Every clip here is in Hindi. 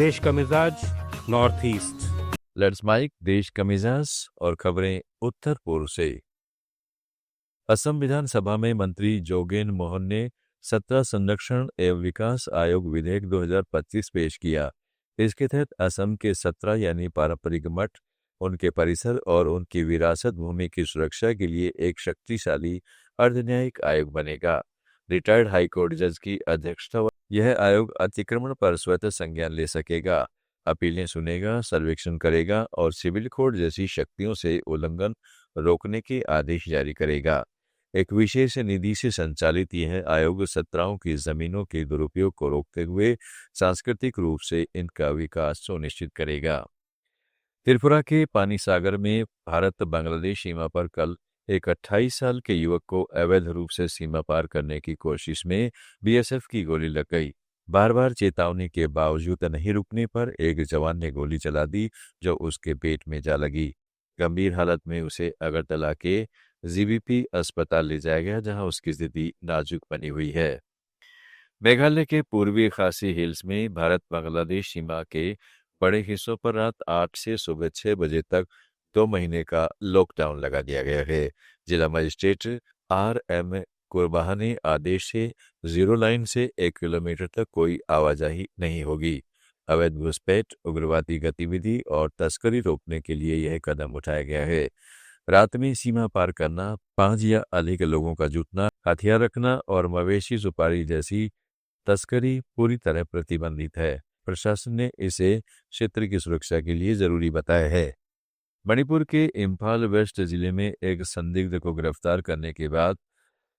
देश का मिजाज नॉर्थ ईस्ट। लेट्स माइक देश का मिजाज और खबरें उत्तर पूर्व से। असम विधानसभा में मंत्री जोगेन मोहन ने 17 संरक्षण एवं विकास आयोग विधेयक 2025 पेश किया। इसके तहत असम के 17 यानी पारंपरिक मठ, उनके परिसर और उनकी विरासत भूमि की सुरक्षा के लिए एक शक्तिशाली अर्धन्यायिक आयोग बनेगा। रिटायर्ड हाईकोर्ट जज की अध्यक्षता यह आयोग अतिक्रमण पर स्वतः संज्ञान ले सकेगा, अपीलें सुनेगा, सर्वेक्षण करेगा और सिविल कोड जैसी शक्तियों से उल्लंघन रोकने के आदेश जारी करेगा। एक विशेष निधि से संचालित यह आयोग सत्राओं की जमीनों के दुरुपयोग को रोकते हुए सांस्कृतिक रूप से इनका विकास सुनिश्चित करेगा। त्रिपुरा के पानीसागर में भारत बांग्लादेश सीमा पर कल एक 28 साल के युवक को अवैध रूप से सीमा पार करने की कोशिश में बीएसएफ की गोली लग गई। बार बार चेतावनी के बावजूद नहीं रुकने पर एक जवान ने गोली चला दी, जो उसके पेट में जा लगी। गंभीर हालत में उसे अगरतला के जीबीपी अस्पताल ले जाया गया, जहां उसकी स्थिति नाजुक बनी हुई है। मेघालय के पूर्वी खासी हिल्स में भारत बांग्लादेश सीमा के बड़े हिस्सों पर रात 8 से सुबह 6 बजे तक 2 महीने का लॉकडाउन लगा दिया गया है। जिला मजिस्ट्रेट RM कुरबाहा ने आदेश से 0 लाइन से 1 किलोमीटर तक कोई आवाजाही नहीं होगी। अवैध घुसपैठ, उग्रवादी गतिविधि और तस्करी रोकने के लिए यह कदम उठाया गया है। रात में सीमा पार करना, 5 या अधिक लोगों का जुटना, हथियार रखना और मवेशी सुपारी जैसी तस्करी पूरी तरह प्रतिबंधित है। प्रशासन ने इसे क्षेत्र की सुरक्षा के लिए जरूरी बताया है। मणिपुर के इम्फाल वेस्ट जिले में एक संदिग्ध को गिरफ्तार करने के बाद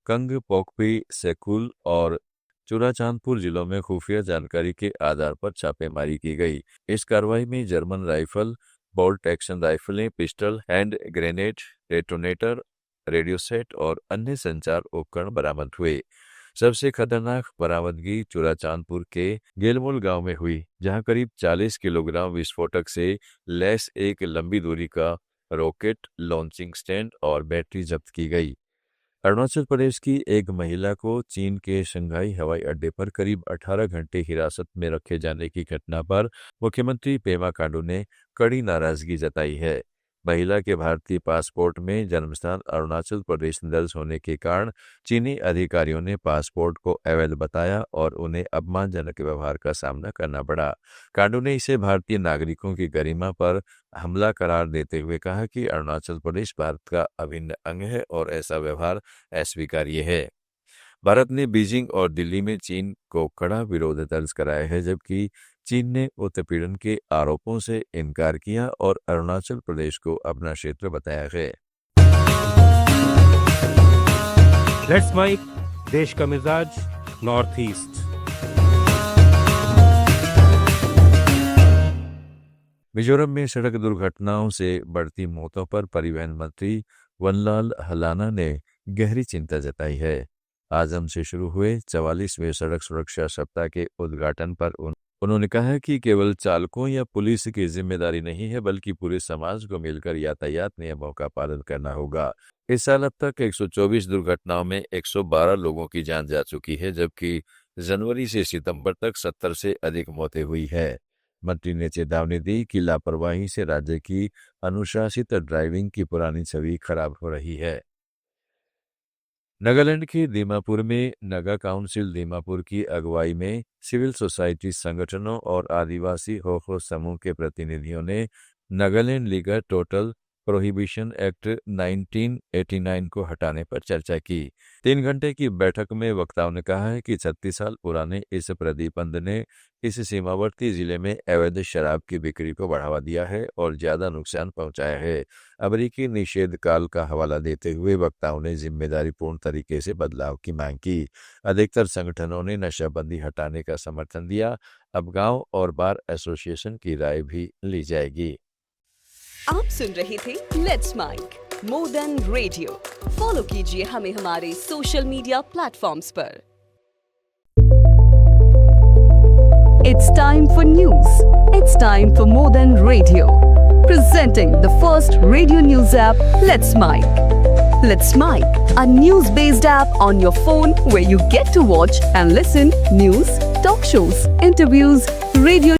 कंग पोकपी, सेकुल और चुराचांदपुर जिलों में खुफिया जानकारी के आधार पर छापेमारी की गई। इस कार्रवाई में जर्मन राइफल, बोल्ट एक्शन राइफलें, pistol, hand grenade, detonator, radio set और अन्य संचार उपकरण बरामद हुए। सबसे खतरनाक बरामदगी चुराचांदपुर के गेलमोल गांव में हुई, जहां करीब 40 किलोग्राम विस्फोटक से लैस एक लंबी दूरी का रॉकेट लॉन्चिंग स्टैंड और बैटरी जब्त की गई। अरुणाचल प्रदेश की एक महिला को चीन के शंघाई हवाई अड्डे पर करीब 18 घंटे हिरासत में रखे जाने की घटना पर मुख्यमंत्री पेमा खांडू ने कड़ी नाराजगी जताई है। महिला के भारतीय पासपोर्ट में जन्मस्थान अरुणाचल प्रदेश दर्ज होने के कारण चीनी अधिकारियों ने पासपोर्ट को अवैध बताया और उन्हें अपमानजनक व्यवहार का सामना करना पड़ा। खांडू ने इसे भारतीय नागरिकों की गरिमा पर हमला करार देते हुए कहा कि अरुणाचल प्रदेश भारत का अभिन्न अंग है और ऐसा व्यवहार अस्वीकार्य है। भारत ने बीजिंग और दिल्ली में चीन को कड़ा विरोध दर्ज कराया है, जबकि चीन ने उत्पीड़न के आरोपों से इनकार किया और अरुणाचल प्रदेश को अपना क्षेत्र बताया है। लेट्स माइक देश का मिजाज नॉर्थ ईस्ट। मिजोरम में सड़क दुर्घटनाओं से बढ़ती मौतों पर परिवहन मंत्री वनलाल हलाना ने गहरी चिंता जताई है। आजम से शुरू हुए 44वें सड़क सुरक्षा सप्ताह के उद्घाटन पर उन्होंने कहा कि केवल चालकों या पुलिस की जिम्मेदारी नहीं है, बल्कि पूरे समाज को मिलकर यातायात नियमों का पालन करना होगा। इस साल अब तक 124 दुर्घटनाओं में 112 लोगों की जान जा चुकी है, जबकि जनवरी से सितंबर तक 70 से अधिक मौतें हुई है। मंत्री ने चेतावनी दी कि लापरवाही से राज्य की अनुशासित ड्राइविंग की पुरानी छवि खराब हो रही है। नागालैंड के दीमापुर में नगा काउंसिल दीमापुर की अगुवाई में सिविल सोसाइटी संगठनों और आदिवासी हो समूह के प्रतिनिधियों ने Nagaland legal total prohibition act 1989 को हटाने पर चर्चा की। 3 घंटे की बैठक में वक्ताओं ने कहा है कि 36 साल पुराने इस प्रतिबंध ने इस सीमावर्ती जिले में अवैध शराब की बिक्री को बढ़ावा दिया है और ज्यादा नुकसान पहुंचाया है। अमेरिकी निषेध काल का हवाला देते हुए वक्ताओं ने जिम्मेदारीपूर्ण तरीके से बदलाव की मांग की। अधिकतर संगठनों ने नशाबंदी हटाने का समर्थन दिया। अब गांव और बार एसोसिएशन की राय भी ली जाएगी। आप सुन रहे थे let's mic more than radio. Follow कीजिए हमें हमारे सोशल मीडिया प्लेटफॉर्म्स पर। It's time for news. It's time for more than radio. Presenting the first radio news app, Let's Mic. Let's Mic, a news-based app on your phone where you get to watch and listen news, talk shows, interviews, radio